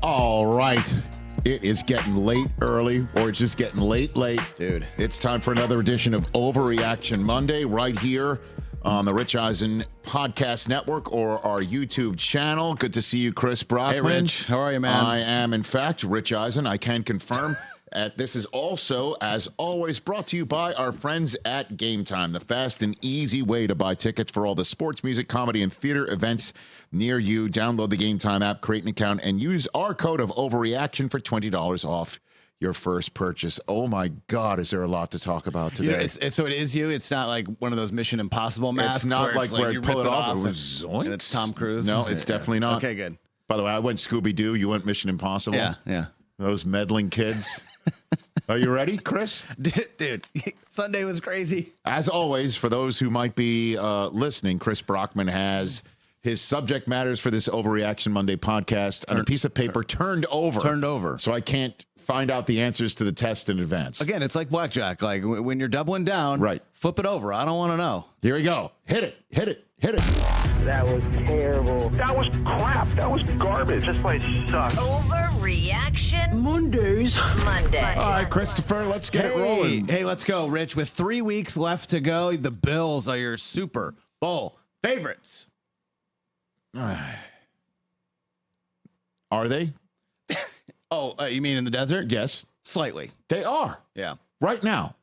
All right. It is getting late early, or it's just getting late. Dude. It's time for another edition of Overreaction Monday right here on the Rich Eisen Podcast Network or our YouTube channel. Good to see you, Chris Brockman. Hey, Rich. How are you, man? I am, in fact, Rich Eisen. I can confirm. This is also, as always, brought to you by our friends at Game Time, the fast and easy way to buy tickets for all the sports, music, comedy, and theater events near you. Download the Game Time app, create an account, and use our code of Overreaction for $20 off your first purchase. Oh, my God, is there a lot to talk about today? So it is you? It's not like one of those Mission Impossible masks? It's not like where you I pull it off. It and was zoinks. it's Tom Cruise? No, it's definitely not. Okay, good. By the way, I went Scooby-Doo. You went Mission Impossible. Yeah. Those meddling kids. Are you ready, Chris? Dude, Sunday was crazy. As always, for those who might be listening, Chris Brockman has his subject matters for this Overreaction Monday podcast on a piece of paper turned over. So I can't find out the answers to the test in advance. Again, it's like blackjack. Like when you're doubling down, right? Flip it over. I don't want to know. Here we go. Hit it. That was terrible. That was crap. That was garbage. This place sucks. Overreaction Monday. All right, Christopher, let's get it rolling. Hey, let's go, Rich. With 3 weeks left to go, the Bills are your Super Bowl favorites. Are they? You mean in the desert? Yes. Slightly. They are. Yeah. Right now.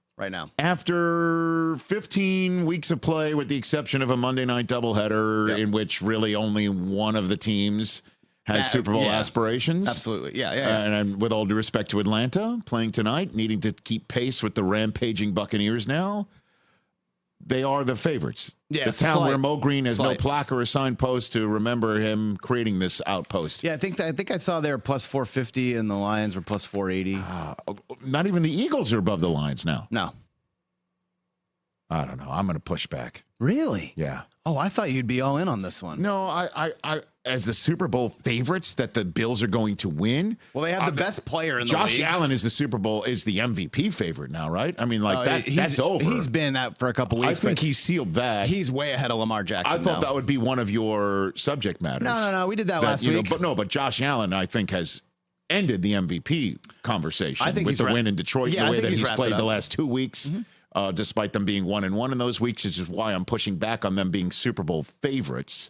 After 15 weeks of play, with the exception of a Monday night doubleheader in which really only one of the teams has Super Bowl aspirations. Absolutely. Yeah. And with all due respect to Atlanta, playing tonight, needing to keep pace with the rampaging Buccaneers now, they are the favorites. Yeah, the town where Mo Green has no plaque or a signpost to remember him creating this outpost. Yeah, I think I saw they were plus 450 and the Lions were plus 480. Not even the Eagles are above the Lions now. No. I don't know. I'm going to push back. Really? Yeah. Oh, I thought you'd be all in on this one. No, I as the Super Bowl favorites that the Bills are going to win. Well, they have the best player in the league. Josh Allen is the MVP favorite now, right? I mean, that's over. He's been that for a couple weeks. I think he sealed that. He's way ahead of Lamar Jackson. I thought that would be one of your subject matters. No. We did that last week. But Josh Allen, I think, has ended the MVP conversation with the win in Detroit, the way that he's played the last 2 weeks. Mm-hmm. Despite them being 1-1 in those weeks, which is why I'm pushing back on them being Super Bowl favorites.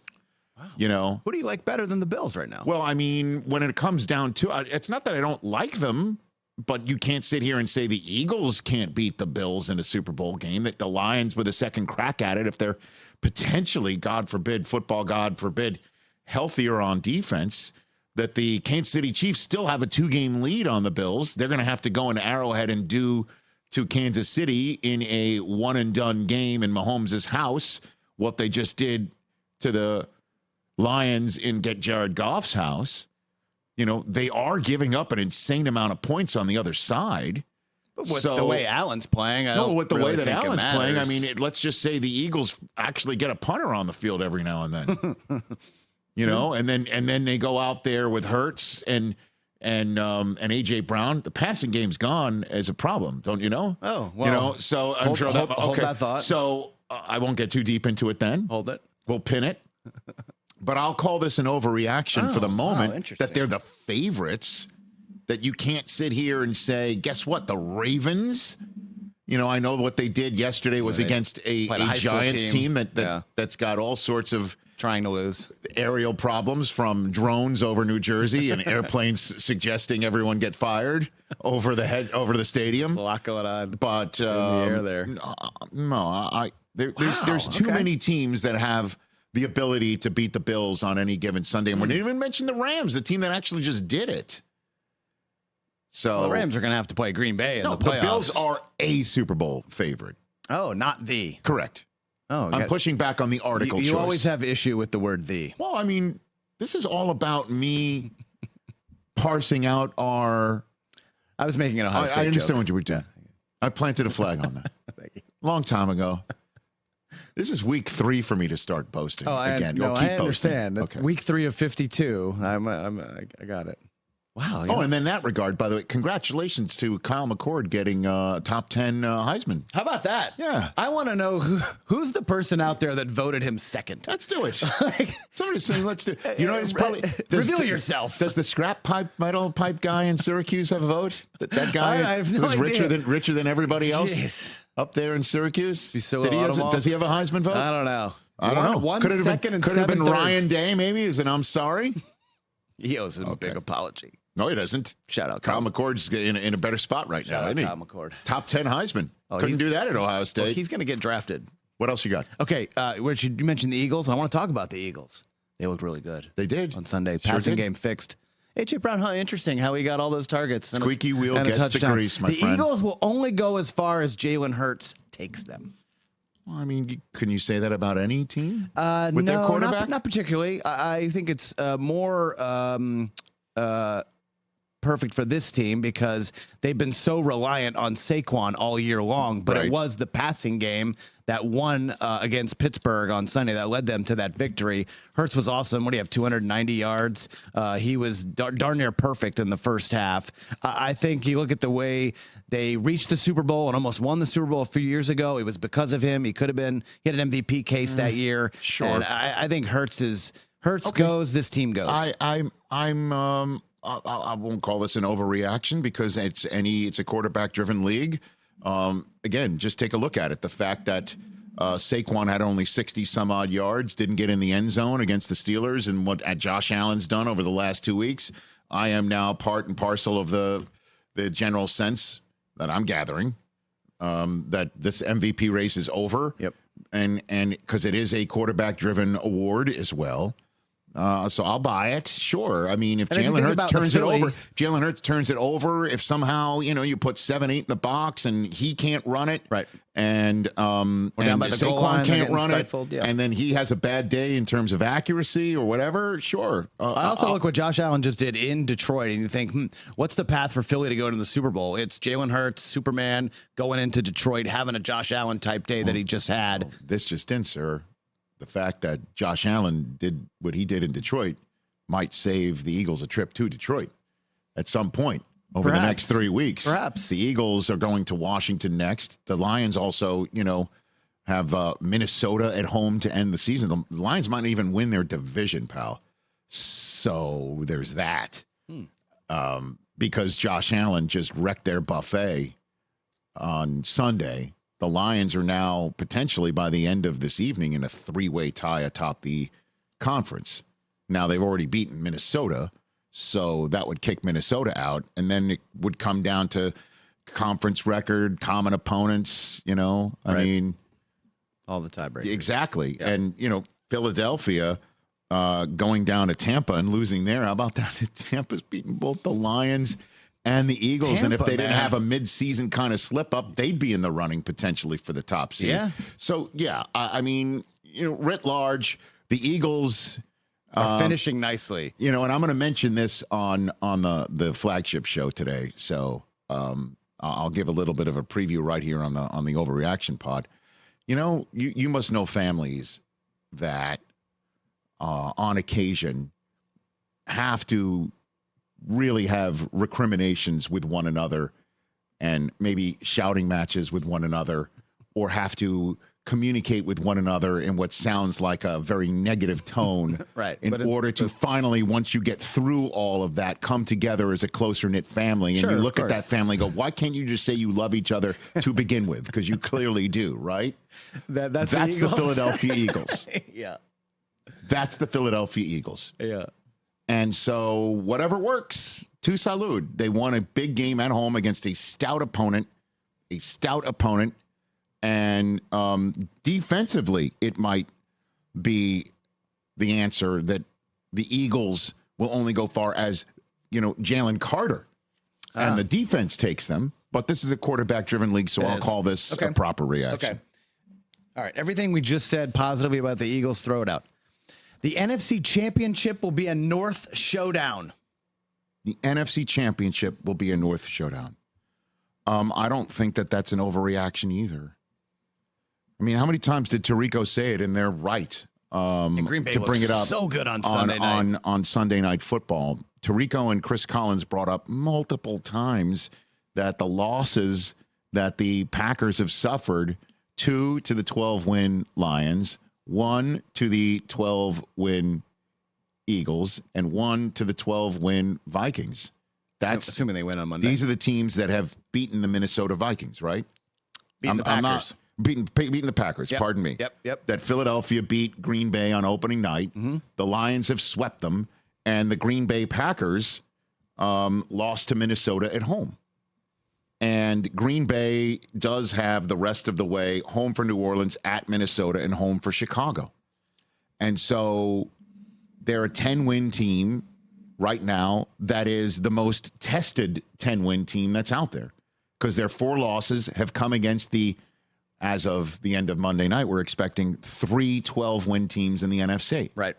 Wow. Who do you like better than the Bills right now? Well, I mean, when it comes down to it, it's not that I don't like them, but you can't sit here and say the Eagles can't beat the Bills in a Super Bowl game, that the Lions with a second crack at it, if they're potentially, God forbid, healthier on defense, that the Kansas City Chiefs still have a 2-game lead on the Bills. They're going to have to go into Arrowhead and do to Kansas City in a one-and-done game in Mahomes' house what they just did to the Lions in Jared Goff's house. They are giving up an insane amount of points on the other side. But with the way Allen's playing, way that Allen's playing, I mean, let's just say the Eagles actually get a punter on the field every now and then. And then they go out there with Hurts and AJ Brown. The passing game's gone as a problem, don't you know? Oh, well. So I'm sure hold that thought. So I won't get too deep into it then. Hold it. We'll pin it. But I'll call this an overreaction for the moment that they're the favorites, that you can't sit here and say, guess what? The Ravens, I know what they did yesterday was against a Giants team that's got all sorts of trying to lose aerial problems, from drones over New Jersey and airplanes suggesting everyone get fired over the stadium. There's a lot going on. But in the air there. There's too many teams that have the ability to beat the Bills on any given Sunday. And we didn't even mention the Rams, the team that actually just did it. So the Rams are going to have to play Green Bay in the playoffs. The Bills are a Super Bowl favorite. Oh, not the. Correct. Oh, I'm pushing back on the article choice. You always have issue with the word the. Well, I mean, this is all about me parsing out our... I was making an Ohio State I understand joke. what you were doing. I planted a flag on that. Thank you. Long time ago. This is week 3 for me to start boasting again. I understand. Okay. Week 3 of 52. I got it. Wow. Oh, and then that regard, by the way, congratulations to Kyle McCord getting top 10 Heisman. How about that? Yeah. I want to know who's the person out there that voted him second. Let's do it. Somebody's saying, let's do it. You know, it's probably... Reveal yourself. Does the scrap metal pipe guy in Syracuse have a vote? That guy I have no who's idea. richer than everybody else Jeez. up there in Syracuse? So Does he have a Heisman vote? I don't know. I don't know. One Could it have second and could have been 7/3. Ryan Day, maybe, as an I'm sorry? He owes him a big apology. No, he doesn't. Shout out Kyle McCord's in a better spot right now, isn't he? Kyle McCord. Top 10 Heisman. Oh, Couldn't do that at Ohio State. Well, he's going to get drafted. What else you got? Okay, Rich, you mentioned the Eagles. I want to talk about the Eagles. They looked really good. They did. On Sunday. Sure Passing did. game fixed. A.J. Brown, interesting how he got all those targets. Squeaky wheel and a gets the touchdown. grease, my the friend. Eagles will only go as far as Jalen Hurts takes them. Well, I mean, can you say that about any team with their No, quarterback? not particularly. I think it's more perfect for this team because they've been so reliant on Saquon all year long, but Right. it was the passing game that won against Pittsburgh on Sunday that led them to that victory. Hurts was awesome. What do you have, 290 yards? He was darn near perfect in the first half. I think you look at the way they reached the Super Bowl and almost won the Super Bowl a few years ago. It was because of him. He had an MVP case that year. Sure. And I think Hurts goes, this team goes. I won't call this an overreaction because it's a quarterback driven league. Again, just take a look at it. The fact that Saquon had only 60 some odd yards, didn't get in the end zone against the Steelers, and what Josh Allen's done over the last 2 weeks, I am now part and parcel of the general sense that I'm gathering that this MVP race is over. Yep. And because it is a quarterback driven award as well. So I'll buy it. Sure. I mean, if And if you Jalen think Hurts about turns the it Philly- over, if somehow, you put 7-8 in the box and he can't run it. Right. And down by the goal Saquon line, they're can't getting run stifled, it. yeah. And then he has a bad day in terms of accuracy or whatever. Sure. I also look what Josh Allen just did in Detroit, and you think, what's the path for Philly to go into the Super Bowl? It's Jalen Hurts, Superman, going into Detroit, having a Josh Allen type day that he just had. This just in, sir. The fact that Josh Allen did what he did in Detroit might save the Eagles a trip to Detroit at some point over the next 3 weeks. Perhaps. The Eagles are going to Washington next. The Lions also, have Minnesota at home to end the season. The Lions might even win their division, pal. So there's that. Because Josh Allen just wrecked their buffet on Sunday. The Lions are now potentially by the end of this evening in a 3-way tie atop the conference. Now, they've already beaten Minnesota, so that would kick Minnesota out. And then it would come down to conference record, common opponents, I mean. All the tiebreakers. Exactly. Yeah. And, Philadelphia going down to Tampa and losing there. How about that? Tampa's beating both the Lions and the Eagles. And if Tampa, they didn't man. have a midseason kind of slip up, they'd be in the running potentially for the top seed. Yeah. So, yeah, I mean, writ large, the Eagles Are finishing nicely. and I'm going to mention this on the flagship show today. So I'll give a little bit of a preview right here on the Overreaction pod. You must know families that on occasion have to really have recriminations with one another and maybe shouting matches with one another, or have to communicate with one another in what sounds like a very negative tone Right. in order to finally, once you get through all of that, come together as a closer knit family. And Sure, you of look at that course. family and go, why can't you just say you love each other to begin with? Because you clearly do, right? That's That's the Eagles. Philadelphia Eagles. Yeah. That's the Philadelphia Eagles. Yeah. And so whatever works, to salud. They won a big game at home against a stout opponent. And defensively, it might be the answer that the Eagles will only go far as, Jalen Carter. And the defense takes them. But this is a quarterback-driven league, so It I'll is. call this a proper reaction. Okay. All right. Everything we just said positively about the Eagles, throw it out. The NFC Championship will be a North showdown. The NFC Championship will be a North showdown. I don't think that that's an overreaction either. I mean, how many times did Tirico say it? And they're right. And Green Bay to bring it up so good on Sunday night. on Sunday Night Football. Tirico and Chris Collins brought up multiple times that the losses that the Packers have suffered, 2 to the 12-win Lions, 1 to the 12-win Eagles, and 1 to the 12-win Vikings. That's assuming they win on Monday. These are the teams that have beaten the Minnesota Vikings, right? Beating the Packers. Beating the Packers, pardon me. Yep. That Philadelphia beat Green Bay on opening night. Mm-hmm. The Lions have swept them, and the Green Bay Packers lost to Minnesota at home. And Green Bay does have the rest of the way home for New Orleans, at Minnesota, and home for Chicago. And so they're a 10-win team right now that is the most tested 10-win team that's out there, because their 4 losses have come against as of the end of Monday night, we're expecting 3 12-win teams in the NFC. Right.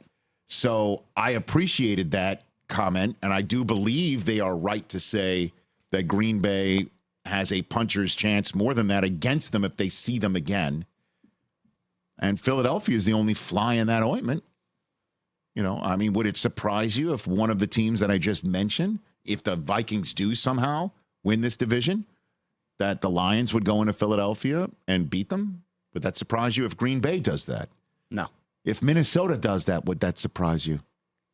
So I appreciated that comment, and I do believe they are right to say that Green Bay has a puncher's chance, more than that, against them if they see them again. And Philadelphia is the only fly in that ointment. You know, I mean, would it surprise you if one of the teams that I just mentioned, if the Vikings do somehow win this division, that the Lions would go into Philadelphia and beat them? Would that surprise you if Green Bay does that? No. If Minnesota does that, would that surprise you?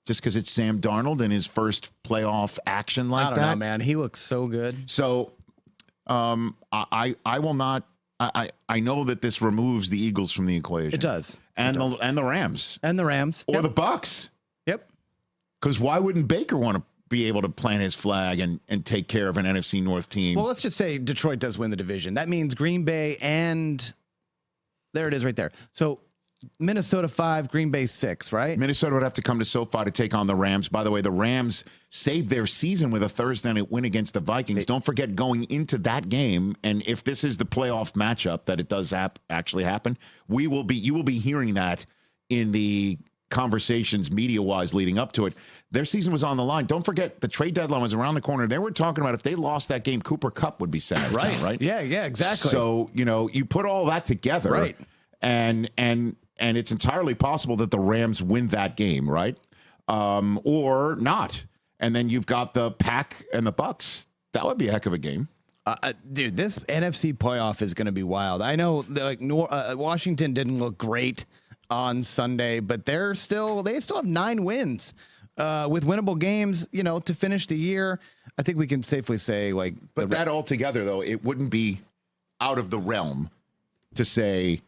Just because it's Sam Darnold in his first playoff action like that? I don't know, man. He looks so good. So I will not. I know that this removes the Eagles from the equation. It does. And the Rams. And the Rams. Or the Bucks. Yep. Because why wouldn't Baker want to be able to plant his flag and take care of an NFC North team? Well, let's just say Detroit does win the division. That means Green Bay and there it is right there. So Minnesota 5, Green Bay 6, right? Minnesota would have to come to SoFi to take on the Rams. By the way, the Rams saved their season with a Thursday night win against the Vikings. Don't forget, going into that game, and if this is the playoff matchup that it does actually happen, you will be hearing that in the conversations media-wise leading up to it. Their season was on the line. Don't forget, the trade deadline was around the corner. They were talking about if they lost that game, Cooper Kupp would be sent out of town, right? Yeah, exactly. So, you put all that together, right, and it's entirely possible that the Rams win that game, right? Or not. And then you've got the Pack and the Bucks. That would be a heck of a game. Dude, this NFC playoff is going to be wild. I know Washington didn't look great on Sunday, but they still have 9 wins with winnable games, to finish the year. I think we can safely say but that altogether, though, it wouldn't be out of the realm to say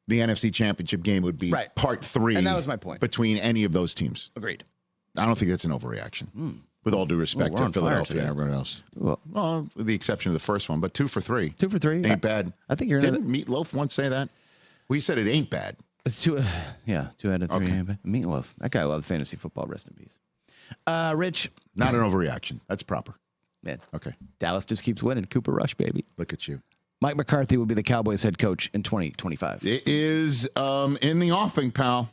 the NFC Championship game would be part 3. And that was my point. Between any of those teams. Agreed. I don't think that's an overreaction. With all due respect to Philadelphia and everyone else. Well, with the exception of the first one, but 2 for 3. 2 for 3. Ain't bad. I think you're Didn't Meatloaf once say that? Well, he said it ain't bad. 2 out of 3. Okay. Meatloaf. That guy loved fantasy football. Rest in peace. Rich. Not an overreaction. That's proper. Man. Okay. Dallas just keeps winning. Cooper Rush, baby. Look at you. Mike McCarthy will be the Cowboys head coach in 2025. It is in the offing, pal.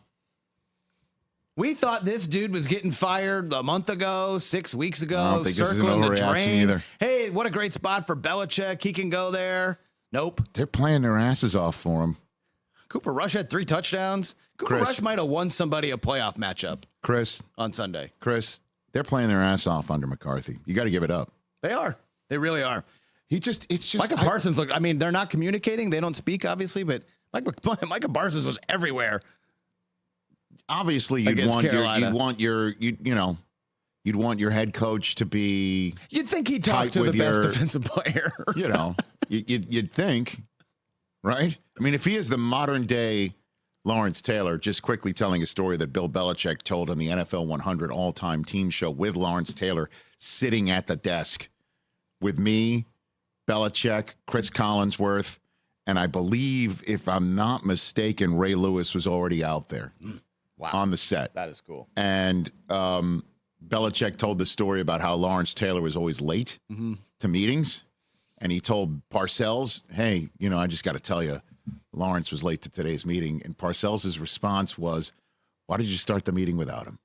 We thought this dude was getting fired a month ago, 6 weeks ago. I don't think this is an overreaction either. Hey, what a great spot for Belichick. He can go there. Nope. They're playing their asses off for him. Cooper Rush had 3 touchdowns. Cooper Rush might have won somebody a playoff matchup. On Sunday. They're playing their ass off under McCarthy. You got to give it up. They are. They really are. It's just Micah Parsons. Look, I mean, they're not communicating. They don't speak, obviously, but Micah Parsons was everywhere. Obviously, you'd want your head coach to be. You'd think he'd talk to the best defensive player. You'd think, right? I mean, if he is the modern day Lawrence Taylor, just quickly telling a story that Bill Belichick told on the NFL 100 all-time team show with Lawrence Taylor sitting at the desk with me, Belichick, Chris Collinsworth, and I believe, if I'm not mistaken, Ray Lewis was already out there on the set. That is cool. And Belichick told the story about how Lawrence Taylor was always late to meetings. And he told Parcells, hey, I just got to tell you, Lawrence was late to today's meeting. And Parcells' response was, why did you start the meeting without him?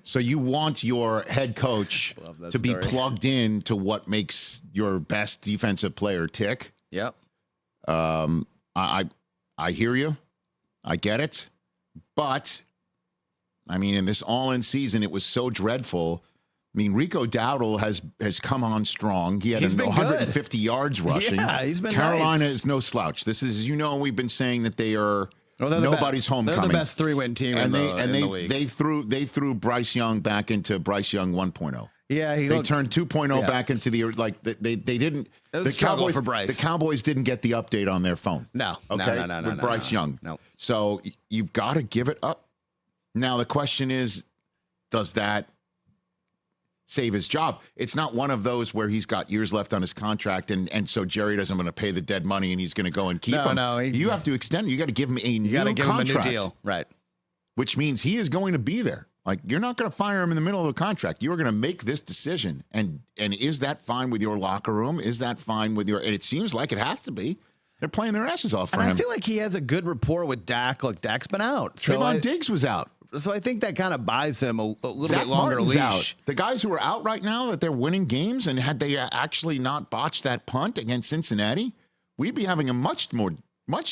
So you want your head coach to be plugged in to what makes your best defensive player tick. Yep. I hear you. I get it. But I mean, in this all-in season, it was so dreadful. I mean, Rico Dowdle has come on strong. He had 150 yards rushing. Yeah, he's been Carolina nice. is no slouch. This is, we've been saying that they are they're nobody's homecoming. They're the best 3-win team in the league. They threw Bryce Young back into Bryce Young 1.0. Yeah, they turned 2.0 back into the they didn't. It was a struggle for Bryce. The Cowboys didn't get the update on their phone. No, okay, no, with Bryce Young. No. So you've got to give it up. Now the question is, does that save his job? It's not one of those where he's got years left on his contract, and so Jerry doesn't want to pay the dead money, and he's going to go and keep him. No, you have to extend. You got to give him a new contract, deal, right? Which means he is going to be there. Like, you're not going to fire him in the middle of a contract. You are going to make this decision, and is that fine with your locker room? Is that fine with your? And it seems like it has to be. They're playing their asses off for him. I feel like he has a good rapport with Dak. Look, Dak's been out. Trayvon Diggs was out. So I think that kind of buys him a little Zach bit longer Martin's leash. Out. The guys who are out right now, that they're winning games, and had they actually not botched that punt against Cincinnati, we'd be having a much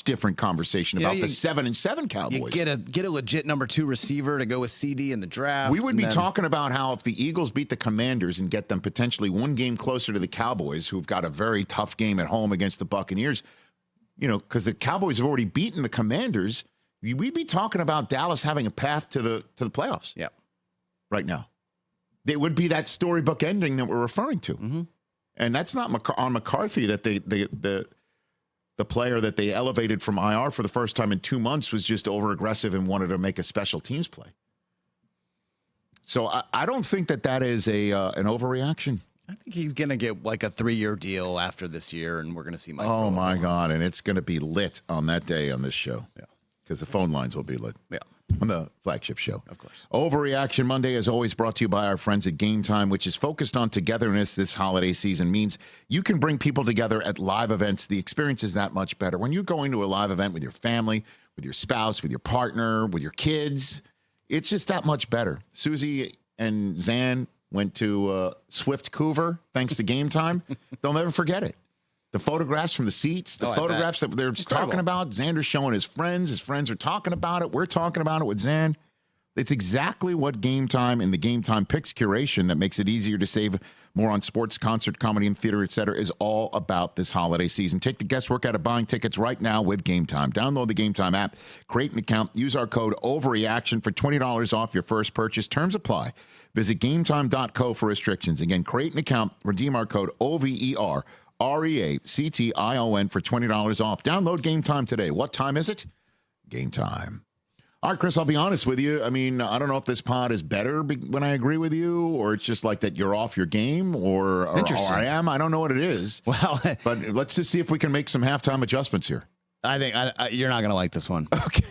different conversation about the 7-7 Cowboys. You get a legit number 2 receiver to go with CD in the draft. We would be talking about how if the Eagles beat the Commanders and get them potentially one game closer to the Cowboys, who've got a very tough game at home against the Buccaneers, because the Cowboys have already beaten the Commanders. We'd be talking about Dallas having a path to the playoffs. Yeah, right now, it would be that storybook ending that we're referring to, and that's not on McCarthy. That the player that they elevated from IR for the first time in 2 months was just over aggressive and wanted to make a special teams play. So I don't think that is an overreaction. I think he's going to get like a 3-year deal after this year, and we're going to see Mike. Oh my God! And it's going to be lit on that day on this show. Yeah. Because the phone lines will be lit. Yeah. On the flagship show. Of course. Overreaction Monday is always brought to you by our friends at Game Time, which is focused on togetherness this holiday season. Means you can bring people together at live events. The experience is that much better. When you're going to a live event with your family, with your spouse, with your partner, with your kids, it's just that much better. Susie and Zan went to Swift Coover, thanks to Game Time. They'll never forget it. The photographs from the seats, the photographs that they're talking about. Xander's showing his friends. His friends are talking about it. We're talking about it with Zan. It's exactly what Game Time and the Game Time Picks curation that makes it easier to save more on sports, concert, comedy, and theater, etc. is all about this holiday season. Take the guesswork out of buying tickets right now with Game Time. Download the Game Time app, create an account, use our code OVERREACTION for $20 off your first purchase. Terms apply. Visit GameTime.co for restrictions. Again, create an account, redeem our code OVERREACTION for $20 off. Download Game Time today. What time is it? Game Time. All right, Chris, I'll be honest with you. I mean, I don't know if this pod is better when I agree with you, or it's just like that you're off your game, or I am. I don't know what it is. Well, but let's just see if we can make some halftime adjustments here. I think you're not going to like this one. Okay.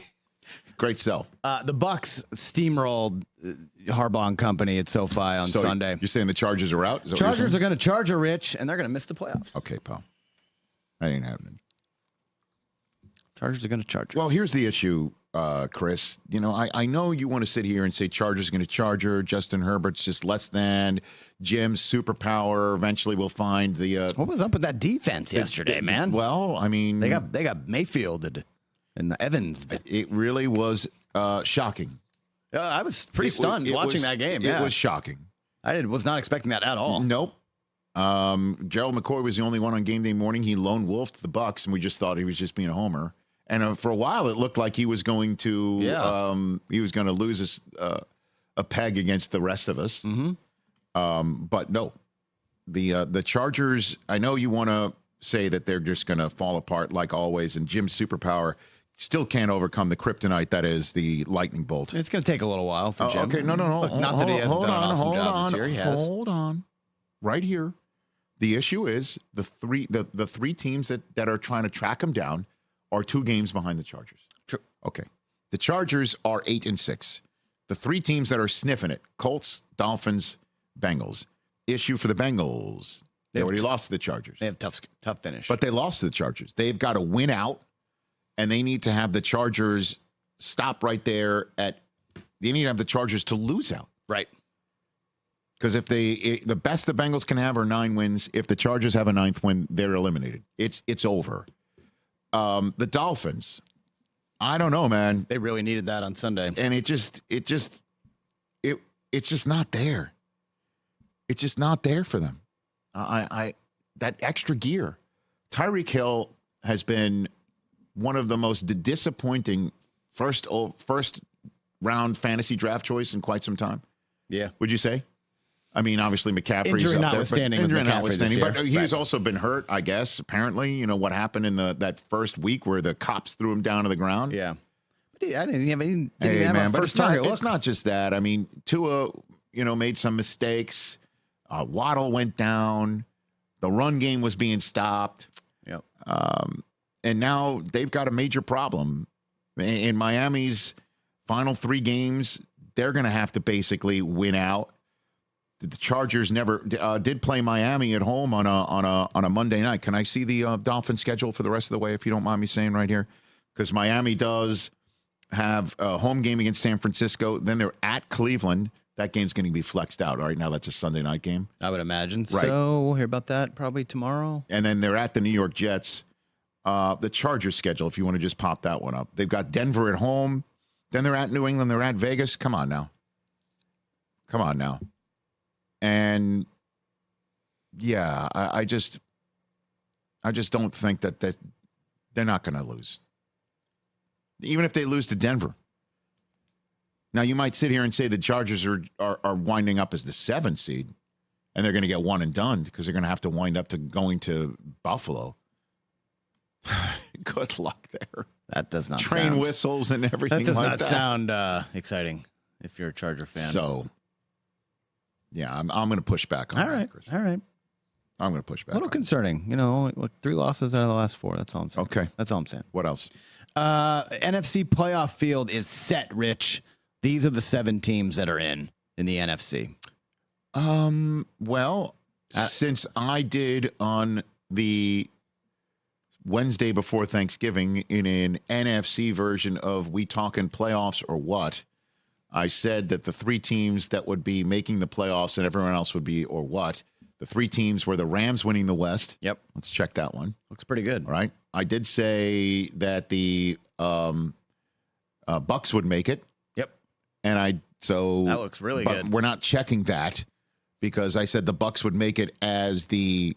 Great self. The Bucks steamrolled Harbaugh and company at SoFi on Sunday. You're saying the Chargers are out? Chargers are going to charge a Rich, and they're going to miss the playoffs. Okay, pal. That ain't happening. Chargers are going to charge. Well, here's the issue, Chris. I know you want to sit here and say Chargers are going to charge her. Justin Herbert's just less than. Jim's superpower. Eventually, we'll find the. What was up with that defense yesterday, man? Well, I mean, they got Mayfield and Evans. It really was shocking. I was pretty stunned watching that game. It was shocking. I was not expecting that at all. Nope. Gerald McCoy was the only one on game day morning. He lone wolfed the Bucks, and we just thought he was just being a homer. And for a while, it looked like he was going to lose a peg against the rest of us. Mm-hmm. But no, the Chargers. I know you want to say that they're just going to fall apart like always, and Jim's superpower still can't overcome the kryptonite that is the lightning bolt. It's going to take a little while for Jim. Okay, no. Look, not that he hasn't done an awesome job this year. He has. Hold on, right here. The issue is the three teams that are trying to track him down are 2 games behind the Chargers. True. Okay. The Chargers are 8-6. The 3 teams that are sniffing it: Colts, Dolphins, Bengals. Issue for the Bengals: they already lost to the Chargers. They have tough finish, but they lost to the Chargers. They've got to win out, and they need to have the Chargers stop right there at. They need to have the Chargers to lose out. Right. Because if the best the Bengals can have are 9 wins. If the Chargers have a 9th win, they're eliminated. It's over. The Dolphins, I don't know, man. They really needed that on Sunday. And it just it's just not there. It's just not there for them. That extra gear. Tyreek Hill has been one of the most disappointing first round fantasy draft choice in quite some time. Yeah. Would you say? I mean, obviously McCaffrey's Injury up notwithstanding there, with McCaffrey this year. but he's also been hurt, I guess. Apparently, you know what happened in that first week where the cops threw him down to the ground. Yeah. But I didn't have any. Hey, have man, a but first it's not just that. I mean, Tua, made some mistakes. Waddle went down. The run game was being stopped. Yep. And now they've got a major problem. In Miami's final 3 games, they're going to have to basically win out. The Chargers never did play Miami at home on a Monday night. Can I see the Dolphin schedule for the rest of the way, if you don't mind me saying right here? Because Miami does have a home game against San Francisco. Then they're at Cleveland. That game's going to be flexed out. Right now, that's a Sunday night game. I would imagine. Right. So we'll hear about that probably tomorrow. And then they're at the New York Jets. The Chargers schedule, if you want to just pop that one up. They've got Denver at home. Then they're at New England. They're at Vegas. Come on now. And yeah, I just don't think that they're not going to lose. Even if they lose to Denver. Now, you might sit here and say the Chargers are winding up as the 7th seed, and they're going to get one and done because they're going to have to wind up to going to Buffalo. Good luck there. That does not train whistles and everything. That does like not that. sound exciting if you're a Charger fan. So, yeah, I'm going to push back on that, Chris. All right. I'm going to push back. A little concerning. Look, 3 losses out of the last 4. That's all I'm saying. Okay. That's all I'm saying. What else? NFC playoff field is set, Rich. These are the 7 teams that are in the NFC. Well, since I did on the Wednesday before Thanksgiving in an NFC version of We Talkin' Playoffs or What, I said that the 3 teams that would be making the playoffs and everyone else would be or what. The 3 teams were the Rams winning the West. Yep. Let's check that one. Looks pretty good. All right. I did say that the Bucks would make it. Yep. And that looks really good. We're not checking that because I said the Bucks would make it as the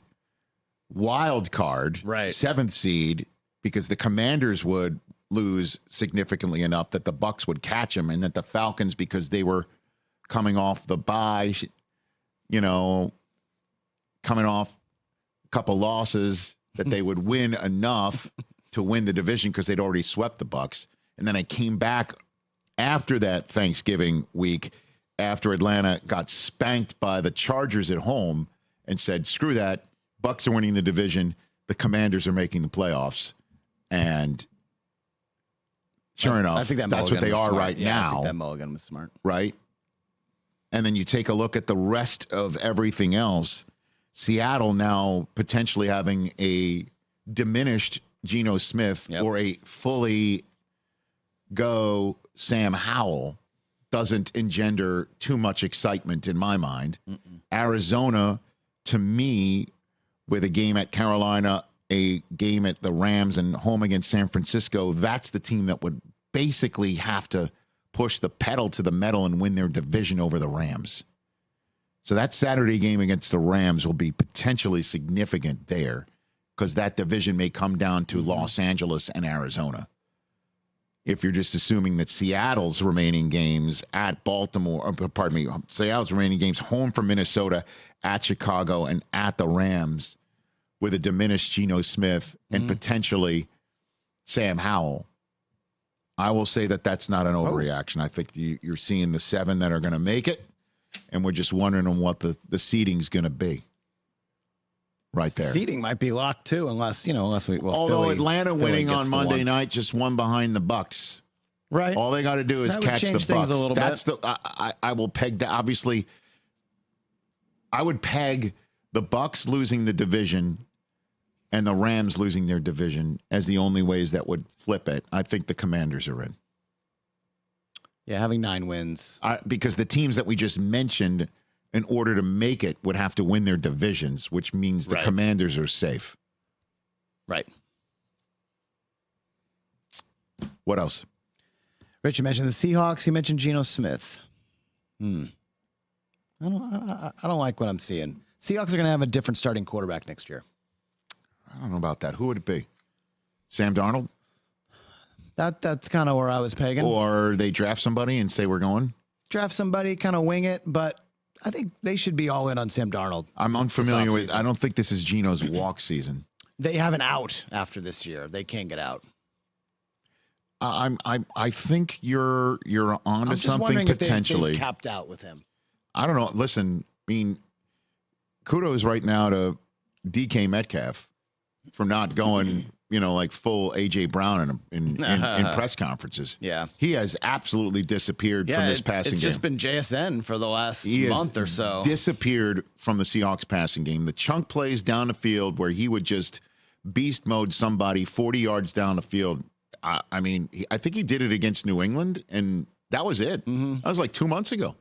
wild card, right, 7th seed, because the Commanders would lose significantly enough that the Bucks would catch them, and that the Falcons, because they were coming off the bye, coming off a couple losses, that they would win enough to win the division because they'd already swept the Bucks. And then I came back after that Thanksgiving week, after Atlanta got spanked by the Chargers at home, and said, screw that. Bucks are winning the division. The Commanders are making the playoffs. And sure enough, I think that's what they are smart. right now. I think that mulligan was smart. Right? And then you take a look at the rest of everything else. Seattle now potentially having a diminished Geno Smith or a fully go Sam Howell doesn't engender too much excitement in my mind. Arizona, to me, with a game at Carolina, a game at the Rams, and home against San Francisco, that's the team that would basically have to push the pedal to the metal and win their division over the Rams. So that Saturday game against the Rams will be potentially significant there because that division may come down to Los Angeles and Arizona. If you're just assuming that Seattle's remaining games at Baltimore, Seattle's remaining games home from Minnesota, at Chicago, and at the Rams with a diminished Geno Smith and potentially Sam Howell, I will say that that's not an overreaction. I think you're seeing the 7 that are going to make it, and we're just wondering on what the seeding's going to be. Right there. Seeding might be locked too, unless we. Well, although Atlanta winning on Monday 1 night, just one behind the Bucks. Right. All they got to do is that catch the Bucks. Things a little That's bit. I will peg that. Obviously, I would peg the Bucks losing the division and the Rams losing their division as the only ways that would flip it. I think the Commanders are in. Yeah, having 9 wins. Because the teams that we just mentioned, in order to make it, would have to win their divisions, which means the Commanders are safe. Right. What else? Rich, you mentioned the Seahawks. You mentioned Geno Smith. I don't like what I'm seeing. Seahawks are going to have a different starting quarterback next year. I don't know about that. Who would it be? Sam Darnold? That's kind of where I was pegging. Or they draft somebody and say we're going? Draft somebody, kind of wing it, but I think they should be all in on Sam Darnold. I'm unfamiliar with. I don't think this is Geno's walk season. They have an out after this year. They can't get out. I think you're on to something if potentially. they've capped out with him. I don't know. Listen, I mean, kudos right now to DK Metcalf for not going, like full AJ Brown in press conferences. Yeah, he has absolutely disappeared from this passing game. It's just been JSN for the last month or so. Disappeared from the Seahawks passing game. The chunk plays down the field where he would just beast mode somebody 40 yards down the field. I mean, I think he did it against New England, and that was it. Mm-hmm. That was like 2 months ago.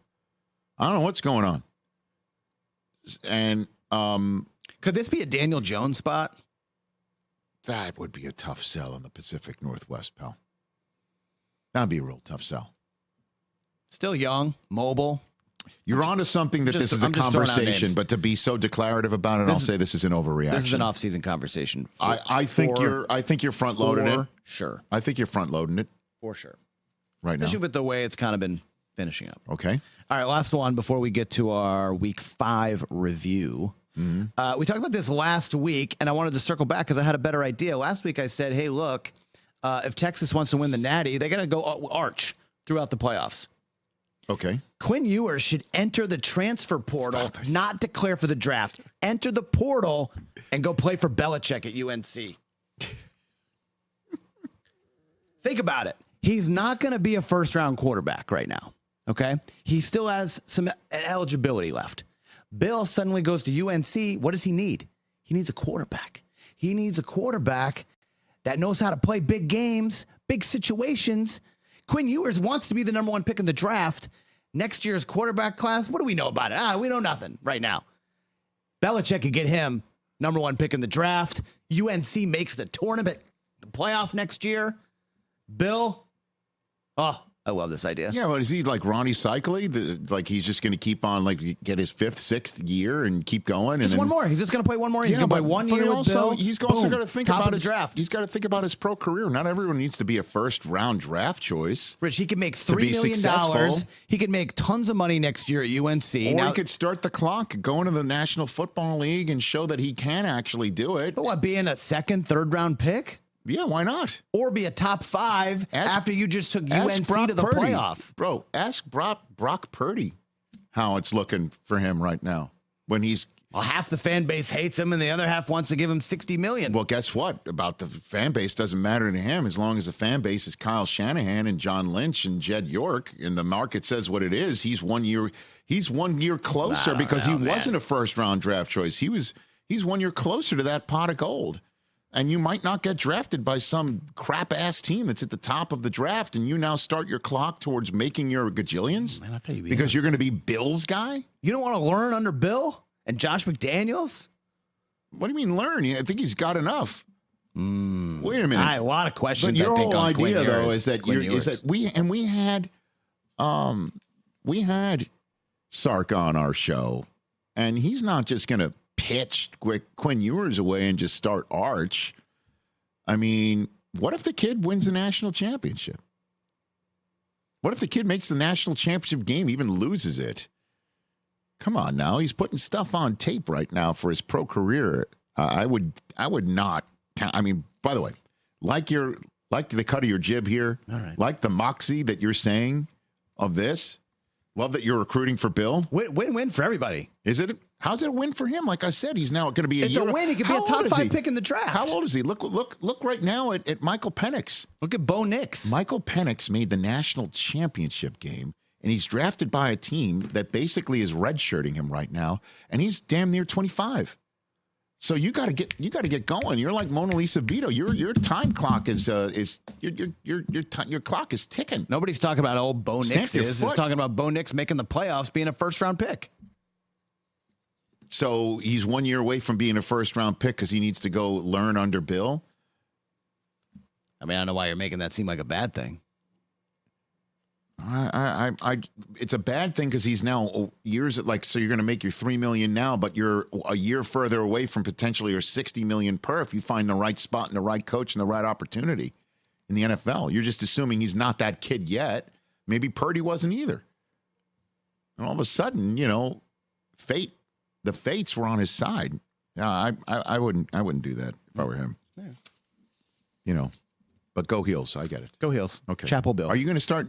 I don't know what's going on. And could this be a Daniel Jones spot? That would be a tough sell in the Pacific Northwest, pal. That'd be a real tough sell. Still young, mobile. You're onto something that this is a conversation, but to be so declarative about it, I'll say this is an overreaction. This is an off-season conversation. I think you're front loading it. Sure. I think you're front loading it. For sure. Right now. Especially with the way it's kind of been finishing up. Okay. All right, last one before we get to our week 5 review. Mm-hmm. We talked about this last week, and I wanted to circle back because I had a better idea. Last week I said, hey, look, if Texas wants to win the Natty, they got to go arch throughout the playoffs. Okay. Quinn Ewers should enter the transfer portal, not declare for the draft. Enter the portal and go play for Belichick at UNC. Think about it. He's not going to be a first-round quarterback right now, okay? He still has some eligibility left. Bill suddenly goes to UNC. What does he need? He needs a quarterback. He needs a quarterback that knows how to play big games, big situations. Quinn Ewers wants to be the number 1 pick in the draft. Next year's quarterback class, what do we know about it? We know nothing right now. Belichick could get him number 1 pick in the draft. UNC makes the tournament, the playoff next year. Bill, I love this idea. Yeah, but is he like Ronnie Cycli? Like he's just going to keep on, like get his 5th, 6th year and keep going? Just one more. He's just going to play one more. He's going to play 1 year with Bill. He's also got to think about his draft. He's got to think about his pro career. Not everyone needs to be a first-round draft choice. Rich, he could make $3 million. He could make tons of money next year at UNC. Or he could start the clock, go into the National Football League and show that he can actually do it. But what, being a 2nd, 3rd-round pick? Yeah, why not? Or be a top 5 after you just took UNC Brock to the Purdy. playoff. Bro, ask Brock Purdy how it's looking for him right now. When he's... Well, half the fan base hates him and the other half wants to give him $60 million. Well, guess what? About the fan base doesn't matter to him as long as the fan base is Kyle Shanahan and John Lynch and Jed York and the market says what it is. He's 1 year closer because he wasn't a first-round draft choice. He's 1 year closer to that pot of gold. And you might not get drafted by some crap-ass team that's at the top of the draft, and you now start your clock towards making your gajillions because you're going to be Bill's guy? You don't want to learn under Bill and Josh McDaniels? What do you mean learn? I think he's got enough. Wait a minute. A lot of questions. But your I think whole on idea, though, is that we had Sark on our show, and he's not just going to pitch Quinn Ewers away and just start Arch. I mean, what if the kid wins the national championship? What if the kid makes the national championship game, even loses it? Come on now. He's putting stuff on tape right now for his pro career. I would not. I mean, by the way, like the cut of your jib here, all right. Like the moxie that you're saying of this. Love that you're recruiting for Bill. Win-win for everybody. Is it? How's it a win for him? Like I said, he's now going to be It's a win. He could be a top 5 pick in the draft. How old is he? Look right now at Michael Penix. Look at Bo Nix. Michael Penix made the national championship game, and he's drafted by a team that basically is redshirting him right now, and he's damn near 25. So you got to get going. You're like Mona Lisa Vito. Your time clock is your clock is ticking. Nobody's talking about old Bo Nix is. It's talking about Bo Nix making the playoffs, being a first-round pick. So he's 1 year away from being a first-round pick because he needs to go learn under Bill. I mean, I don't know why you're making that seem like a bad thing. It's a bad thing because he's now years so you're going to make your $3 million now, but you're a year further away from potentially your $60 million per if you find the right spot and the right coach and the right opportunity in the NFL. You're just assuming he's not that kid yet. Maybe Purdy wasn't either. And all of a sudden, the fates were on his side. I wouldn't do that if I were him. Yeah. But go Heels. I get it. Go Heels. Okay. Chapel Bill. Are you going to start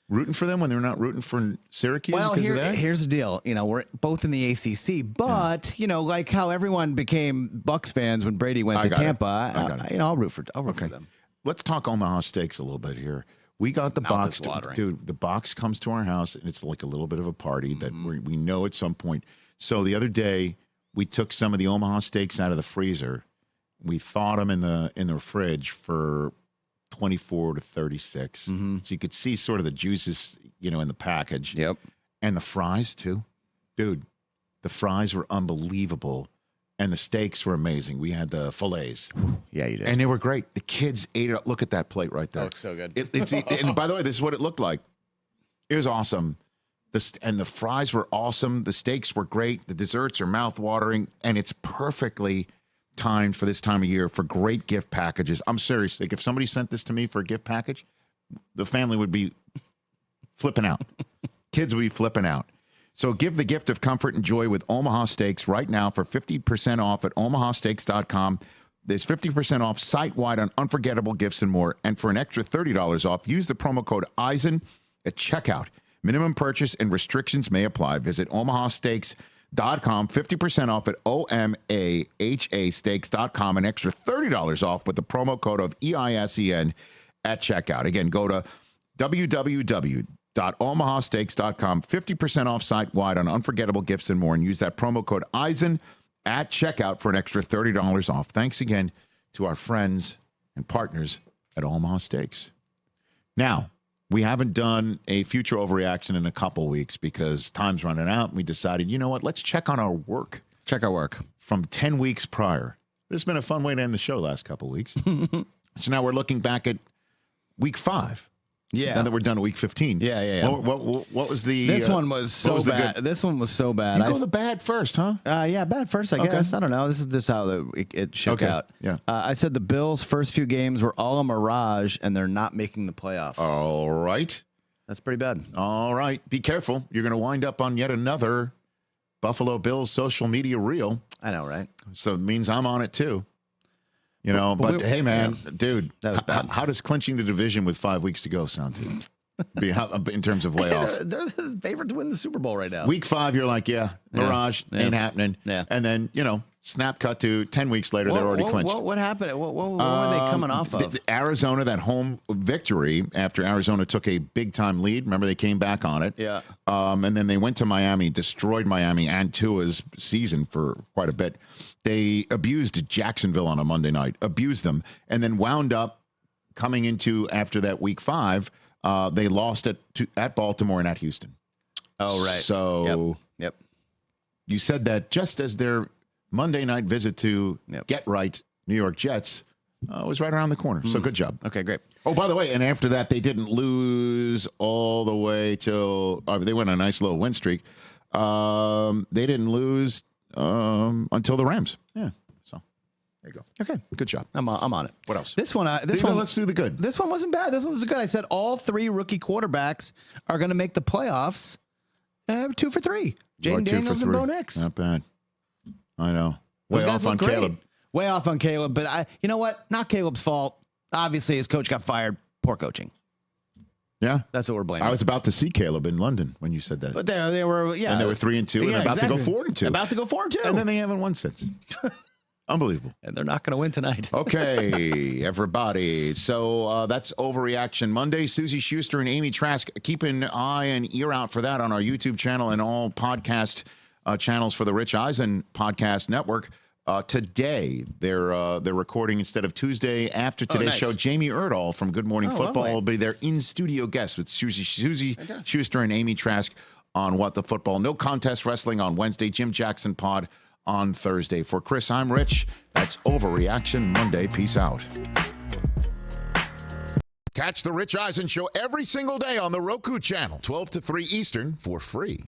rooting for them when they're not rooting for Syracuse? Well, because of that? here's the deal. We're both in the ACC, but like how everyone became Bucks fans when Brady went to Tampa. I'll root for them. Let's talk Omaha Steaks a little bit here. We got the box, dude. The box comes to our house, and it's like a little bit of a party that we know at some point. So the other day, we took some of the Omaha Steaks out of the freezer. We thawed them in the fridge for 24 to 36. So you could see sort of the juices, in the package. Yep. And the fries too. Dude, the fries were unbelievable. And the steaks were amazing. We had the fillets. Yeah, you did. And they were great. The kids ate it up. Look at that plate right there. That looks so good. And by the way, this is what it looked like. It was awesome. And the fries were awesome. The steaks were great. The desserts are mouth-watering. And it's perfectly timed for this time of year for great gift packages. I'm serious. Like if somebody sent this to me for a gift package, the family would be flipping out. Kids would be flipping out. So give the gift of comfort and joy with Omaha Steaks right now for 50% off at omahasteaks.com. There's 50% off site-wide on unforgettable gifts and more. And for an extra $30 off, use the promo code Eisen at checkout. Minimum purchase and restrictions may apply. Visit omahasteaks.com, 50% off at OMAHA-steaks.com, an extra $30 off with the promo code of EISEN at checkout. Again, go to www.omahasteaks.com, 50% off site-wide on unforgettable gifts and more, and use that promo code Eisen at checkout for an extra $30 off. Thanks again to our friends and partners at Omaha Steaks. Now, we haven't done a future overreaction in a couple weeks because time's running out, and we decided, you know what, let's check on our work. Check our work. From 10 weeks prior. This has been a fun way to end the show last couple weeks. So now we're looking back at week 5. Yeah. Now that we're done at week 15. Yeah. What was the... This one was so bad. This one was so bad. You go the bad first, huh? Yeah, bad first, I guess. I don't know. This is just how it shook out. Yeah. I said the Bills' first few games were all a mirage, and they're not making the playoffs. All right. That's pretty bad. All right. Be careful. You're going to wind up on yet another Buffalo Bills social media reel. I know, right? So it means I'm on it, too. But hey, man, dude, that was bad. How does clinching the division with 5 weeks to go sound to you? In terms of way off? They're the favorite to win the Super Bowl right now. Week 5, you're like, mirage, ain't happening. Yeah. And then, snap cut to 10 weeks later, they're already clinched. What happened? What were they coming off of? Arizona, that home victory after Arizona took a big-time lead. Remember, they came back on it. Yeah. And then they went to Miami, destroyed Miami and Tua's season for quite a bit. They abused Jacksonville on a Monday night, abused them, and then wound up coming into, after that week 5, they lost at Baltimore and at Houston. Oh, right. So Yep. You said that just as their Monday night visit to Get Right New York Jets was right around the corner. So good job. Okay, great. Oh, by the way, and after that, they didn't lose all the way till they went on a nice little win streak. They didn't lose until the Rams. Yeah. So there you go. Okay, good job. I'm on it. What else? This one. Let's do the good. This one wasn't bad. This one was good. I said all 3 rookie quarterbacks are going to make the playoffs. 2 for 3. Jaden Daniels and Bo Nix. Not bad. I know. Way off on Caleb. Way off on Caleb, but you know what? Not Caleb's fault. Obviously, his coach got fired. Poor coaching. Yeah, that's what we're blaming. I was about to see Caleb in London when you said that. But they were, and they were 3-2, and about to go 4-2. About to go 4-2, and then they haven't won since. Unbelievable. And they're not going to win tonight. Okay, everybody. So that's Overreaction Monday. Susie Schuster and Amy Trask. Keep an eye and ear out for that on our YouTube channel and all podcast channels for the Rich Eisen Podcast Network. Today, they're recording instead of Tuesday after today's show. Jamie Erdahl from Good Morning Football will be their in-studio guest with Susie Schuster and Amy Trask on What the Football. No Contest Wrestling on Wednesday. Jim Jackson Pod on Thursday. For Chris, I'm Rich. That's Overreaction Monday. Peace out. Catch the Rich Eisen Show every single day on the Roku Channel, 12 to 3 Eastern, for free.